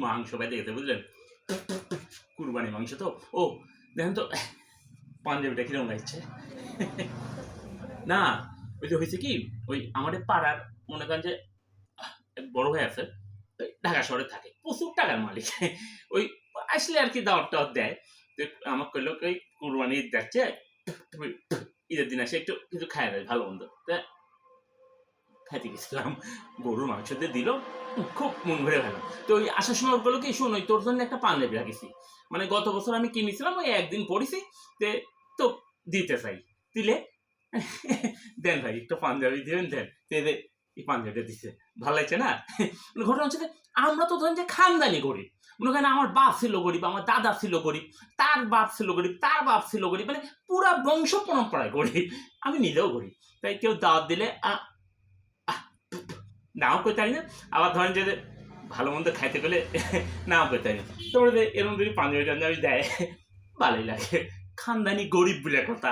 মাংস বাইতে গেছে বুঝলেন, কুরবানি মাংস তো। ও দেখেন তো পাঞ্জাবিটা কিরকম লাগছে। না ওই যে হয়েছে কি, ওই আমাদের পাড়ার মনে করেন যে এক বড় ভাই আছে, ওই ঢাকা শহরে থাকে, প্রচুর টাকার মালিক। ওই আসলে আর কি দাওয়াত টাওয়াত দেয়। তো আমাকে কইলো ওই কুরবানি ঈদ যাচ্ছে, তুমি ঈদের দিন আসে একটু কিছু খায় দেয় ভালো মন্দ। তা খাইতে গেছিলাম, গরুর মাংস দিয়ে দিল, খুব মন ভরে গেল। তো ওই আসার সময় বললো কি, শোন ওই তোর জন্য একটা পাঞ্জাবি রাখিছি, মানে গত বছর আমি কিনেছিলাম, ওই একদিন পড়েছি, তে তো দিতে চাই, দিলে দেন ভাই একটু পাঞ্জাবি দিবেন, দেন। এই পাঞ্জাবিটা দিচ্ছে, ভালো লাগছে না। মানে ঘটনা হচ্ছে যে আমরা তো ধরেন যে খানদানি গরিব, মনে করেন আমার বাপ ছিল গরিব, আমার দাদা ছিল গরিব, তার বাপ ছিল গরিব, তার বাপ ছিল গরিব, মানে পুরা বংশ পরম্পরায় গরিব, আমি নিজেও গরিব। তাই কেউ দাওয়াত দিলে নাও করতে পারি না, আবার ধরেন যে ভালো মন্দ খাইতে গেলে নাও করতে পারি না। তারপরে এরকম যদি পাঞ্জাবি টাঞ্জাবি দেয় ভালোই লাগে, খানদানি গরিব বলে কথা।